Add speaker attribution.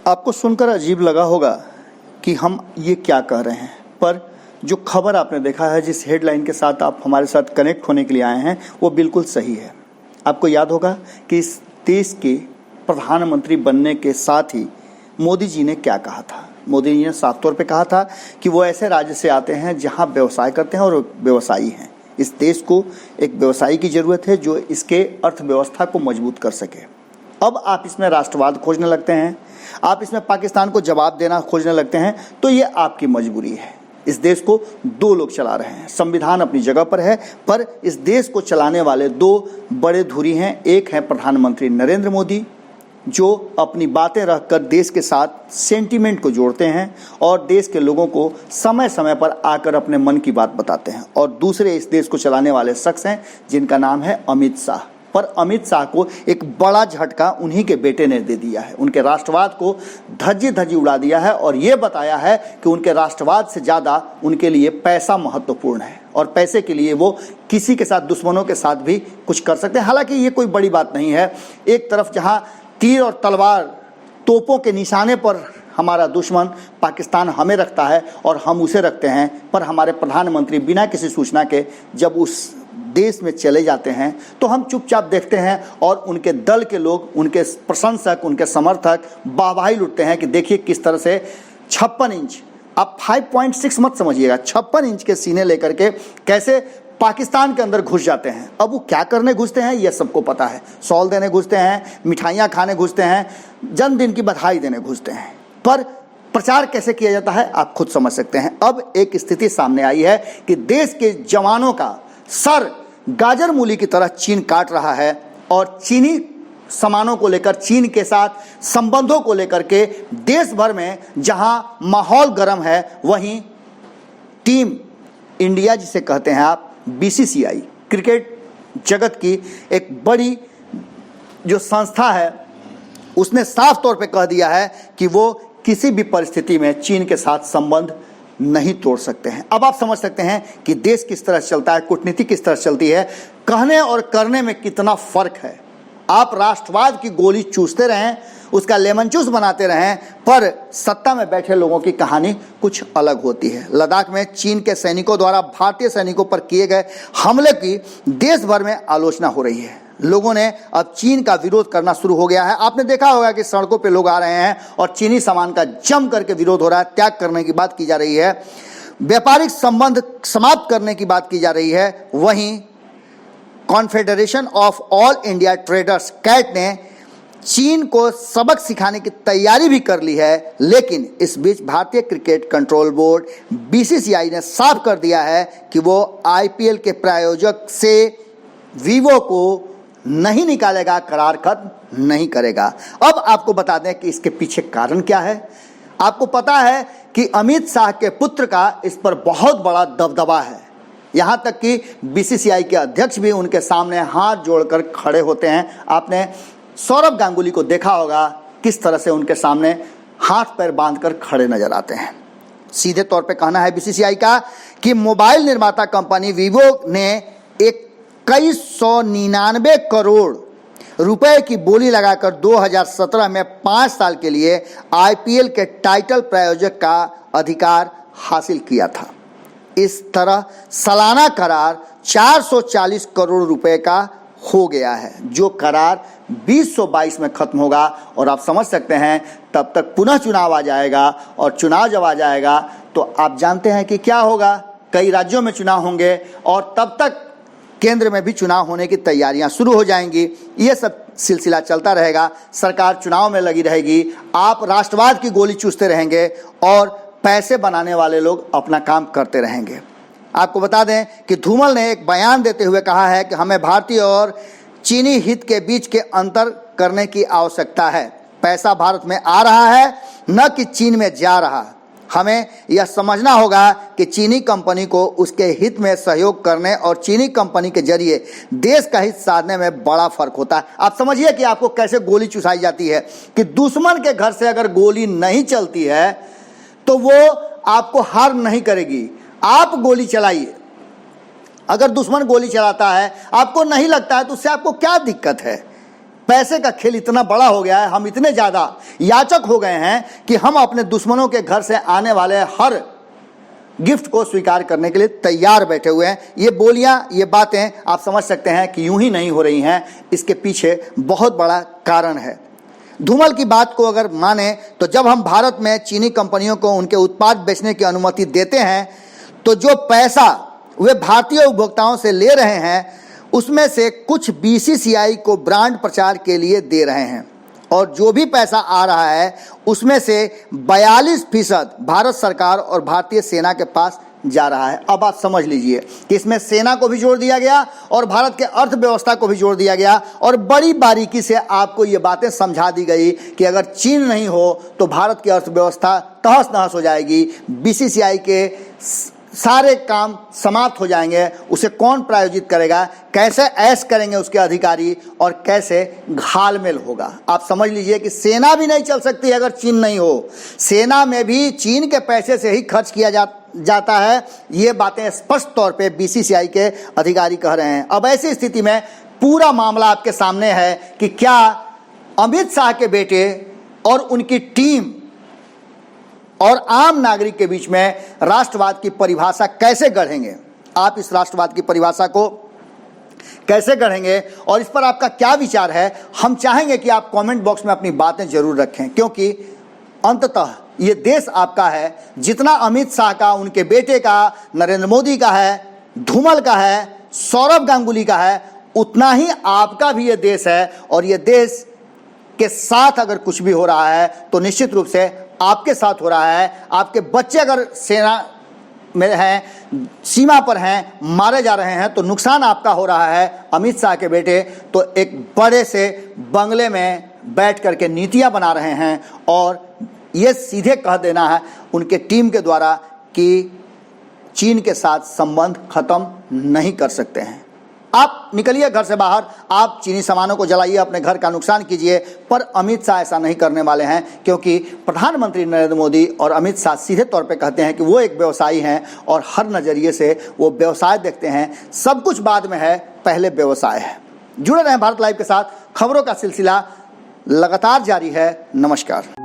Speaker 1: आपको सुनकर अजीब लगा होगा कि हम ये क्या कह रहे हैं, पर जो खबर आपने देखा है, जिस हेडलाइन के साथ आप हमारे साथ कनेक्ट होने के लिए आए हैं, वो बिल्कुल सही है। आपको याद होगा कि इस देश के प्रधानमंत्री बनने के साथ ही मोदी जी ने क्या कहा था। मोदी जी ने साफ तौर पे कहा था कि वो ऐसे राज्य से आते हैं जहां व्यवसाय करते हैं और व्यवसायी हैं। इस देश को एक व्यवसायी की ज़रूरत है जो इसके अर्थव्यवस्था को मजबूत कर सके। अब आप इसमें राष्ट्रवाद खोजने लगते हैं, आप इसमें पाकिस्तान को जवाब देना खोजने लगते हैं, तो ये आपकी मजबूरी है। इस देश को दो लोग चला रहे हैं। संविधान अपनी जगह पर है, पर इस देश को चलाने वाले दो बड़े धुरी हैं। एक है प्रधानमंत्री नरेंद्र मोदी, जो अपनी बातें रखकर देश के साथ सेंटीमेंट को जोड़ते हैं और देश के लोगों को समय समय पर आकर अपने मन की बात बताते हैं। और दूसरे इस देश को चलाने वाले शख्स हैं जिनका नाम है अमित शाह। पर अमित शाह को एक बड़ा झटका उन्हीं के बेटे ने दे दिया है। उनके राष्ट्रवाद को धज्जी उड़ा दिया है और ये बताया है कि उनके राष्ट्रवाद से ज़्यादा उनके लिए पैसा महत्वपूर्ण है और पैसे के लिए वो किसी के साथ, दुश्मनों के साथ भी कुछ कर सकते हैं। हालांकि ये कोई बड़ी बात नहीं है। एक तरफ जहां तीर और तलवार, तोपों के निशाने पर हमारा दुश्मन पाकिस्तान हमें रखता है और हम उसे रखते हैं, पर हमारे प्रधानमंत्री बिना किसी सूचना के जब उस देश में चले जाते हैं तो हम चुपचाप देखते हैं और उनके दल के लोग, उनके प्रशंसक, उनके समर्थक वाहवाही लुटते हैं कि देखिए किस तरह से 56 इंच, आप 5.6 मत समझिएगा, 56 इंच के सीने लेकर के कैसे पाकिस्तान के अंदर घुस जाते हैं। अब वो क्या करने घुसते हैं ये सबको पता है। सॉल देने घुसते हैं, मिठाइयाँ खाने घुसते हैं, जन्मदिन की बधाई देने घुसते हैं, पर प्रचार कैसे किया जाता है आप खुद समझ सकते हैं। अब एक स्थिति सामने आई है कि देश के जवानों का सर गाजर मूली की तरह चीन काट रहा है और चीनी सामानों को लेकर, चीन के साथ संबंधों को लेकर के देश भर में जहां माहौल गर्म है, वहीं टीम इंडिया जिसे कहते हैं आप, बीसीसीआई, क्रिकेट जगत की एक बड़ी जो संस्था है, उसने साफ तौर पे कह दिया है कि वो किसी भी परिस्थिति में चीन के साथ संबंध नहीं तोड़ सकते हैं। अब आप समझ सकते हैं कि देश किस तरह चलता है, कूटनीति किस तरह चलती है, कहने और करने में कितना फर्क है। आप राष्ट्रवाद की गोली चूसते रहें, उसका लेमन जूस बनाते रहें, पर सत्ता में बैठे लोगों की कहानी कुछ अलग होती है। लद्दाख में चीन के सैनिकों द्वारा भारतीय सैनिकों पर किए गए हमले की देश भर में आलोचना हो रही है। लोगों ने अब चीन का विरोध करना शुरू हो गया है। आपने देखा होगा कि सड़कों पे लोग आ रहे हैं और चीनी सामान का जम करके विरोध हो रहा है, त्याग करने की बात की जा रही है, व्यापारिक संबंध समाप्त करने की बात की जा रही है। वहीं confederation of all India traders CAT ने चीन को सबक सिखाने की तैयारी भी कर ली है। लेकिन इस बीच भारतीय क्रिकेट कंट्रोल बोर्ड बीसीसीआई ने साफ कर दिया है कि वो आईपीएल के प्रायोजक से वीवो को नहीं निकालेगा, करार खत्म नहीं करेगा। अब आपको बता दें कि इसके पीछे कारण क्या है। आपको पता है कि अमित शाह के पुत्र का इस पर बहुत बड़ा दबदबा है। यहाँ तक कि बीसीसीआई के अध्यक्ष भी उनके सामने हाथ जोड़कर खड़े होते हैं। आपने सौरभ गांगुली को देखा होगा किस तरह से उनके सामने हाथ पैर बांधकर खड़े नजर आते हैं। सीधे तौर पे कहना है बीसीसीआई का कि मोबाइल निर्माता कंपनी वीवो ने एक 2199 करोड़ रुपए की बोली लगाकर 2017 में 5 साल के लिए आईपीएल के टाइटल प्रायोजक का अधिकार हासिल किया था। इस तरह सालाना करार 440 करोड़ रुपए का हो गया है, जो करार 2022 में खत्म होगा। और आप समझ सकते हैं तब तक पुनः चुनाव आ जाएगा, और चुनाव जब आ जाएगा तो आप जानते हैं कि क्या होगा। कई राज्यों में चुनाव होंगे और तब तक केंद्र में भी चुनाव होने की तैयारियां शुरू हो जाएंगी। ये सब सिलसिला चलता रहेगा। सरकार चुनाव में लगी रहेगी, आप राष्ट्रवाद की गोली चूसते रहेंगे और पैसे बनाने वाले लोग अपना काम करते रहेंगे। आपको बता दें कि धूमल ने एक बयान देते हुए कहा है कि हमें भारतीय और चीनी हित के बीच के अंतर करने की आवश्यकता है। पैसा भारत में आ रहा है, न कि चीन में जा रहा। हमें यह समझना होगा कि चीनी कंपनी को उसके हित में सहयोग करने और चीनी कंपनी के जरिए देश का हित साधने में बड़ा फर्क होता है। आप समझिए कि आपको कैसे गोली चुसाई जाती है कि दुश्मन के घर से अगर गोली नहीं चलती है तो वो आपको हार नहीं करेगी। आप गोली चलाइए, अगर दुश्मन गोली चलाता है, आपको नहीं लगता है तो उससे आपको क्या दिक्कत है। पैसे का खेल इतना बड़ा हो गया है, हम इतने ज़्यादा याचक हो गए हैं कि हम अपने दुश्मनों के घर से आने वाले हर गिफ्ट को स्वीकार करने के लिए तैयार बैठे हुए हैं। ये बोलियां, ये बातें आप समझ सकते हैं कि यूं ही नहीं हो रही हैं, इसके पीछे बहुत बड़ा कारण है। धूमल की बात को अगर माने तो जब हम भारत में चीनी कंपनियों को उनके उत्पाद बेचने की अनुमति देते हैं तो जो पैसा वे भारतीय उपभोक्ताओं से ले रहे हैं उसमें से कुछ बीसीसीआई को ब्रांड प्रचार के लिए दे रहे हैं और जो भी पैसा आ रहा है उसमें से 42% भारत सरकार और भारतीय सेना के पास जा रहा है। अब आप समझ लीजिए कि इसमें सेना को भी जोड़ दिया गया और भारत के अर्थव्यवस्था को भी जोड़ दिया गया और बड़ी बारीकी से आपको ये बातें समझा दी गई कि अगर चीन नहीं हो तो भारत की अर्थव्यवस्था तहस नहस हो जाएगी, बीसीसीआई के सारे काम समाप्त हो जाएंगे, उसे कौन प्रायोजित करेगा, कैसे ऐश करेंगे उसके अधिकारी और कैसे घालमेल होगा। आप समझ लीजिए कि सेना भी नहीं चल सकती अगर चीन नहीं हो, सेना में भी चीन के पैसे से ही खर्च किया जाता है। ये बातें स्पष्ट तौर पे बीसीसीआई के अधिकारी कह रहे हैं। अब ऐसी स्थिति में पूरा मामला आपके सामने है कि क्या अमित शाह के बेटे और उनकी टीम और आम नागरिक के बीच में राष्ट्रवाद की परिभाषा कैसे गढ़ेंगे। आप इस राष्ट्रवाद की परिभाषा को कैसे गढ़ेंगे और इस पर आपका क्या विचार है, हम चाहेंगे कि आप कमेंट बॉक्स में अपनी बातें जरूर रखें, क्योंकि अंततः ये देश आपका है। जितना अमित शाह का, उनके बेटे का, नरेंद्र मोदी का है, धूमल का है, सौरभ गांगुली का है, उतना ही आपका भी ये देश है। और ये देश के साथ अगर कुछ भी हो रहा है तो निश्चित रूप से आपके साथ हो रहा है। आपके बच्चे अगर सेना में हैं, सीमा पर हैं, मारे जा रहे हैं तो नुकसान आपका हो रहा है। अमित शाह के बेटे तो एक बड़े से बंगले में बैठ करके नीतियां बना रहे हैं और ये सीधे कह देना है उनके टीम के द्वारा कि चीन के साथ संबंध खत्म नहीं कर सकते हैं। आप निकलिए घर से बाहर, आप चीनी सामानों को जलाइए, अपने घर का नुकसान कीजिए, पर अमित शाह ऐसा नहीं करने वाले हैं, क्योंकि प्रधानमंत्री नरेंद्र मोदी और अमित शाह सीधे तौर पे कहते हैं कि वो एक व्यवसायी हैं और हर नज़रिए से वो व्यवसाय देखते हैं। सब कुछ बाद में है, पहले व्यवसाय है। जुड़े रहें भारत लाइव के साथ, खबरों का सिलसिला लगातार जारी है। नमस्कार।